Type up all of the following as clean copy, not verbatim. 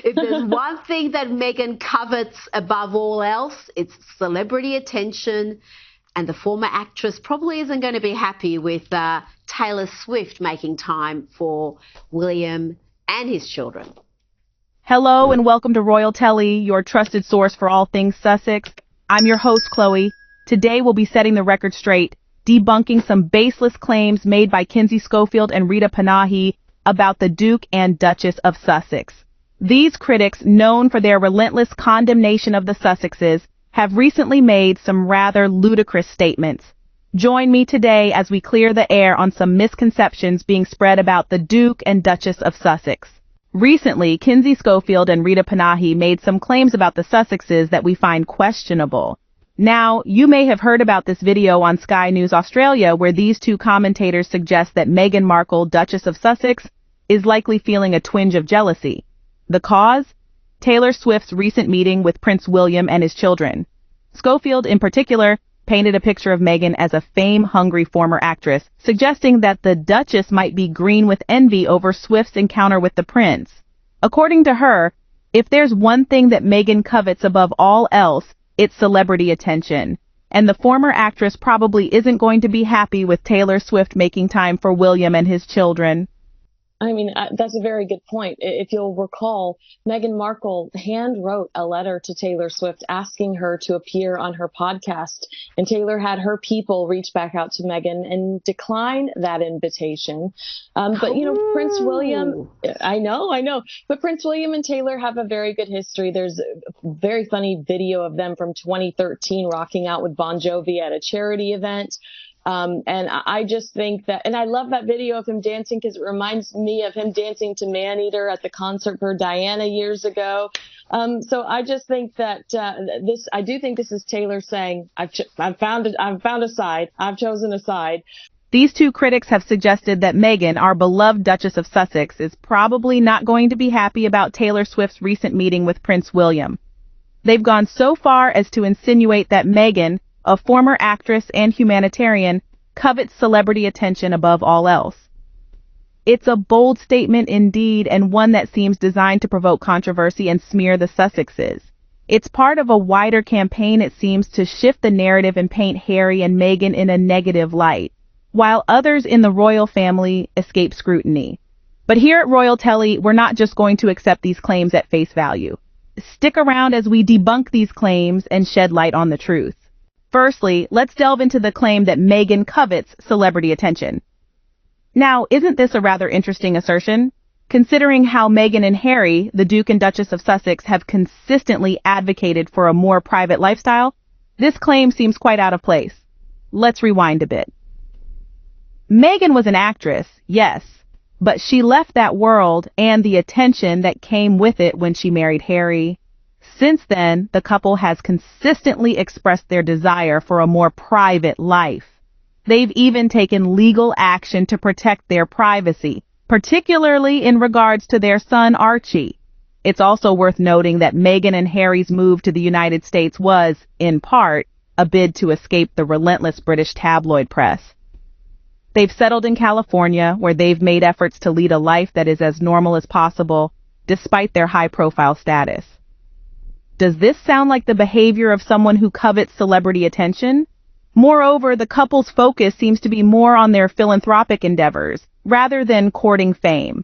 If there's one thing that Meghan covets above all else, it's celebrity attention. And the former actress probably isn't going to be happy with Taylor Swift making time for William and his children. Hello and welcome to Royaltelly, your trusted source for all things Sussex. I'm your host, Chloe. Today we'll be setting the record straight, debunking some baseless claims made by Kinsey, Schofield, and Rita Panahi about the Duke and Duchess of Sussex. These critics, known for their relentless condemnation of the Sussexes, have recently made some rather ludicrous statements. Join me today as we clear the air on some misconceptions being spread about the Duke and Duchess of Sussex. Recently, Kinsey, Schofield, and Rita Panahi made some claims about the Sussexes that we find questionable. Now, you may have heard about this video on Sky News Australia where these two commentators suggest that Meghan Markle, Duchess of Sussex, is likely feeling a twinge of jealousy. The cause? Taylor Swift's recent meeting with Prince William and his children. Schofield, in particular, painted a picture of Meghan as a fame-hungry former actress, suggesting that the Duchess might be green with envy over Swift's encounter with the prince. According to her, if there's one thing that Meghan covets above all else, it's celebrity attention. And the former actress probably isn't going to be happy with Taylor Swift making time for William and his children. I mean, that's a very good point. If you'll recall, Meghan Markle hand-wrote a letter to Taylor Swift asking her to appear on her podcast, and Taylor had her people reach back out to Meghan and decline that invitation. But, you know, Prince William, I know, but Prince William and Taylor have a very good history. There's a very funny video of them from 2013 rocking out with Bon Jovi at a charity event. And I just think that, and I love that video of him dancing because it reminds me of him dancing to Maneater at the concert for Diana years ago. So I just think that I do think this is Taylor saying, I've found a side. I've chosen a side. These two critics have suggested that Meghan, our beloved Duchess of Sussex, is probably not going to be happy about Taylor Swift's recent meeting with Prince William. They've gone so far as to insinuate that Meghan, a former actress and humanitarian, covets celebrity attention above all else. It's a bold statement indeed, and one that seems designed to provoke controversy and smear the Sussexes. It's part of a wider campaign, it seems, to shift the narrative and paint Harry and Meghan in a negative light, while others in the royal family escape scrutiny. But here at Royaltelly, we're not just going to accept these claims at face value. Stick around as we debunk these claims and shed light on the truth. Firstly, let's delve into the claim that Meghan covets celebrity attention. Now, isn't this a rather interesting assertion? Considering how Meghan and Harry, the Duke and Duchess of Sussex, have consistently advocated for a more private lifestyle, this claim seems quite out of place. Let's rewind a bit. Meghan was an actress, yes, but she left that world and the attention that came with it when she married Harry. Since then, the couple has consistently expressed their desire for a more private life. They've even taken legal action to protect their privacy, particularly in regards to their son Archie. It's also worth noting that Meghan and Harry's move to the United States was, in part, a bid to escape the relentless British tabloid press. They've settled in California, where they've made efforts to lead a life that is as normal as possible, despite their high-profile status. Does this sound like the behavior of someone who covets celebrity attention? Moreover, the couple's focus seems to be more on their philanthropic endeavors, rather than courting fame.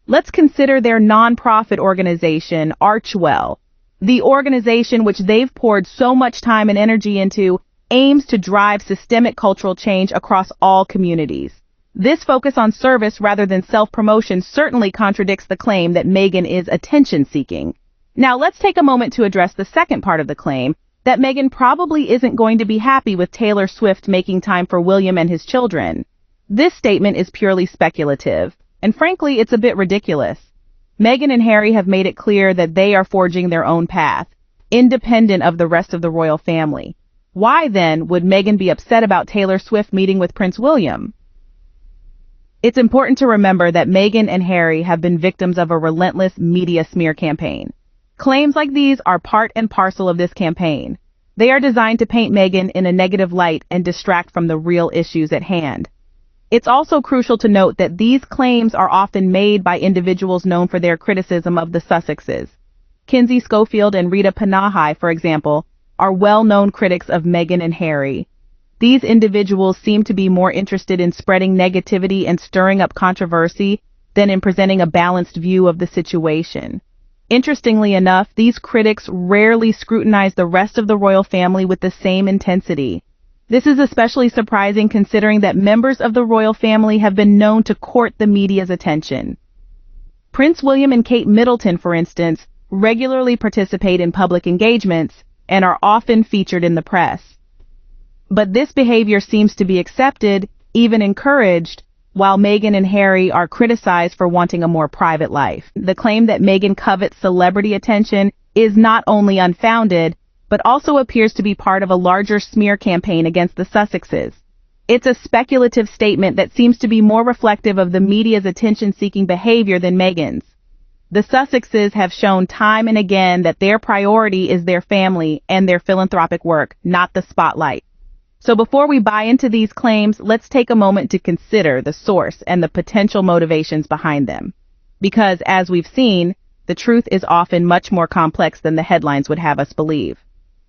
Let's consider their non-profit organization, Archwell. The organization which they've poured so much time and energy into aims to drive systemic cultural change across all communities. This focus on service rather than self-promotion certainly contradicts the claim that Meghan is attention-seeking. Now, let's take a moment to address the second part of the claim, that Meghan probably isn't going to be happy with Taylor Swift making time for William and his children. This statement is purely speculative, and frankly, it's a bit ridiculous. Meghan and Harry have made it clear that they are forging their own path, independent of the rest of the royal family. Why, then, would Meghan be upset about Taylor Swift meeting with Prince William? It's important to remember that Meghan and Harry have been victims of a relentless media smear campaign. Claims like these are part and parcel of this campaign. They are designed to paint Meghan in a negative light and distract from the real issues at hand. It's also crucial to note that these claims are often made by individuals known for their criticism of the Sussexes. Kinsey, Schofield, and Rita Panahi, for example, are well-known critics of Meghan and Harry. These individuals seem to be more interested in spreading negativity and stirring up controversy than in presenting a balanced view of the situation. Interestingly enough, these critics rarely scrutinize the rest of the royal family with the same intensity. This is especially surprising considering that members of the royal family have been known to court the media's attention. Prince William and Kate Middleton, for instance, regularly participate in public engagements and are often featured in the press. But this behavior seems to be accepted, even encouraged, while Meghan and Harry are criticized for wanting a more private life. The claim that Meghan covets celebrity attention is not only unfounded, but also appears to be part of a larger smear campaign against the Sussexes. It's a speculative statement that seems to be more reflective of the media's attention-seeking behavior than Meghan's. The Sussexes have shown time and again that their priority is their family and their philanthropic work, not the spotlight. So before we buy into these claims, let's take a moment to consider the source and the potential motivations behind them. Because, as we've seen, the truth is often much more complex than the headlines would have us believe.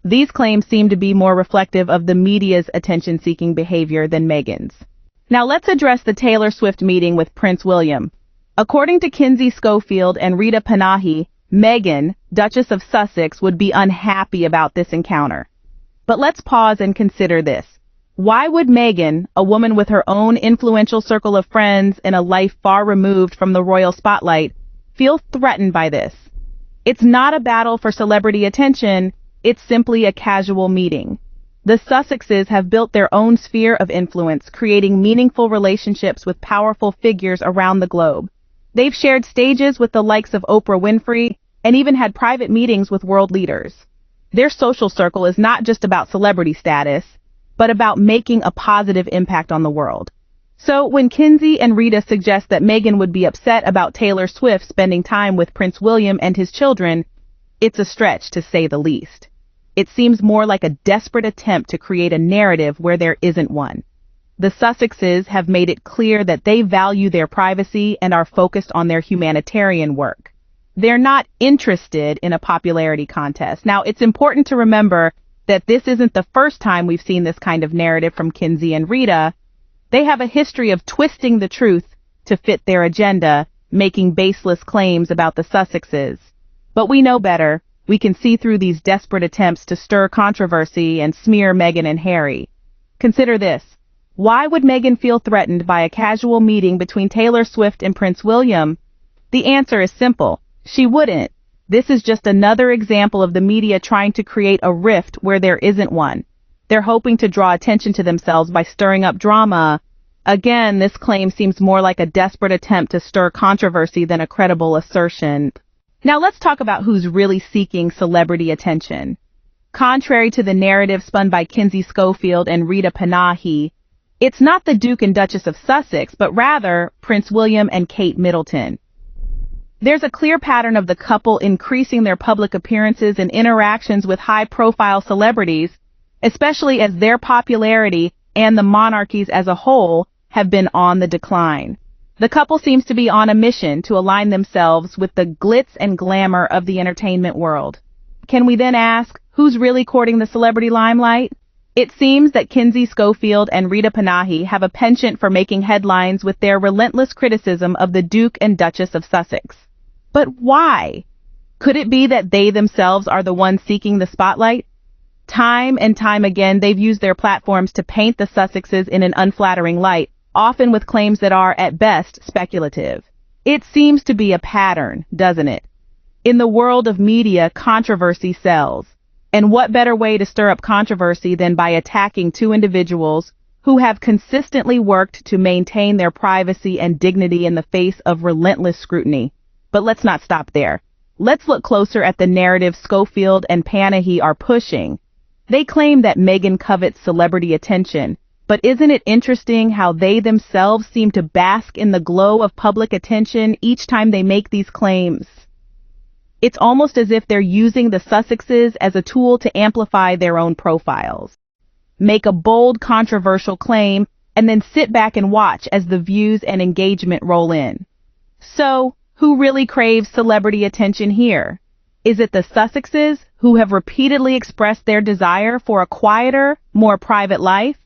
These claims seem to be more reflective of the media's attention-seeking behavior than Meghan's. Now let's address the Taylor Swift meeting with Prince William. According to Kinsey, Schofield, and Rita Panahi, Meghan, Duchess of Sussex, would be unhappy about this encounter. But let's pause and consider this. Why would Meghan, a woman with her own influential circle of friends and a life far removed from the royal spotlight, feel threatened by this? It's not a battle for celebrity attention, it's simply a casual meeting. The Sussexes have built their own sphere of influence, creating meaningful relationships with powerful figures around the globe. They've shared stages with the likes of Oprah Winfrey and even had private meetings with world leaders. Their social circle is not just about celebrity status, but about making a positive impact on the world. So when Kinsey and Rita suggest that Meghan would be upset about Taylor Swift spending time with Prince William and his children, it's a stretch to say the least. It seems more like a desperate attempt to create a narrative where there isn't one. The Sussexes have made it clear that they value their privacy and are focused on their humanitarian work. They're not interested in a popularity contest. Now, it's important to remember that this isn't the first time we've seen this kind of narrative from Kinsey and Rita. They have a history of twisting the truth to fit their agenda, making baseless claims about the Sussexes. But we know better. We can see through these desperate attempts to stir controversy and smear Meghan and Harry. Consider this. Why would Meghan feel threatened by a casual meeting between Taylor Swift and Prince William? The answer is simple. She wouldn't. This is just another example of the media trying to create a rift where there isn't one. They're hoping to draw attention to themselves by stirring up drama. Again, this claim seems more like a desperate attempt to stir controversy than a credible assertion. Now let's talk about who's really seeking celebrity attention. Contrary to the narrative spun by Kinsey, Schofield, and Rita Panahi, it's not the Duke and Duchess of Sussex, but rather Prince William and Kate Middleton. There's a clear pattern of the couple increasing their public appearances and interactions with high-profile celebrities, especially as their popularity and the monarchies as a whole have been on the decline. The couple seems to be on a mission to align themselves with the glitz and glamour of the entertainment world. Can we then ask, who's really courting the celebrity limelight? It seems that Kinsey, Schofield, and Rita Panahi have a penchant for making headlines with their relentless criticism of the Duke and Duchess of Sussex. But why? Could it be that they themselves are the ones seeking the spotlight? Time and time again, they've used their platforms to paint the Sussexes in an unflattering light, often with claims that are, at best, speculative. It seems to be a pattern, doesn't it? In the world of media, controversy sells. And what better way to stir up controversy than by attacking two individuals who have consistently worked to maintain their privacy and dignity in the face of relentless scrutiny? But let's not stop there. Let's look closer at the narrative Schofield and Panahi are pushing. They claim that Meghan covets celebrity attention, but isn't it interesting how they themselves seem to bask in the glow of public attention each time they make these claims? It's almost as if they're using the Sussexes as a tool to amplify their own profiles. Make a bold, controversial claim, and then sit back and watch as the views and engagement roll in. So, who really craves celebrity attention here? Is it the Sussexes, who have repeatedly expressed their desire for a quieter, more private life?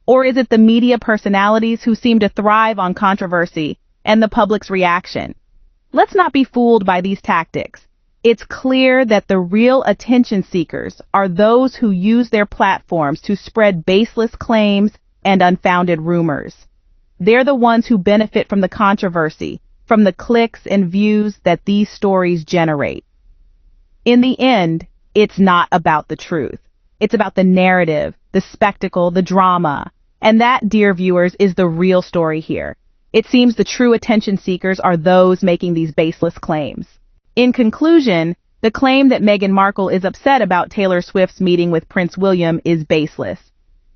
Or is it the media personalities who seem to thrive on controversy and the public's reaction? Let's not be fooled by these tactics. It's clear that the real attention seekers are those who use their platforms to spread baseless claims and unfounded rumors. They're the ones who benefit from the controversy, from the clicks and views that these stories generate. In the end, it's not about the truth. It's about the narrative, the spectacle, the drama. And that, dear viewers, is the real story here. It seems the true attention seekers are those making these baseless claims. In conclusion, the claim that Meghan Markle is upset about Taylor Swift's meeting with Prince William is baseless.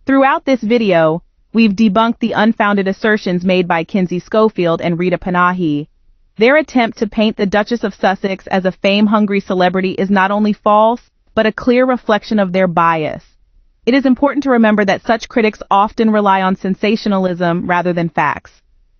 Throughout this video, we've debunked the unfounded assertions made by Kinsey Schofield and Rita Panahi. Their attempt to paint the Duchess of Sussex as a fame-hungry celebrity is not only false, but a clear reflection of their bias. It is important to remember that such critics often rely on sensationalism rather than facts.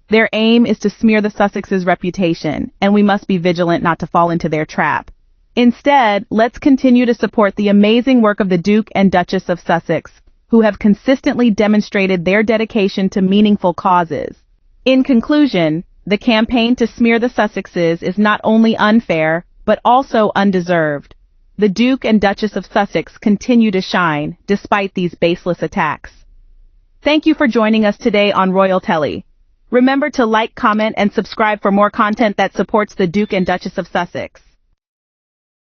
Their aim is to smear the Sussexes' reputation, and we must be vigilant not to fall into their trap. Instead, let's continue to support the amazing work of the Duke and Duchess of Sussex, who have consistently demonstrated their dedication to meaningful causes. In conclusion, the campaign to smear the Sussexes is not only unfair, but also undeserved. The Duke and Duchess of Sussex continue to shine, despite these baseless attacks. Thank you for joining us today on Royaltelly. Remember to like, comment, and subscribe for more content that supports the Duke and Duchess of Sussex.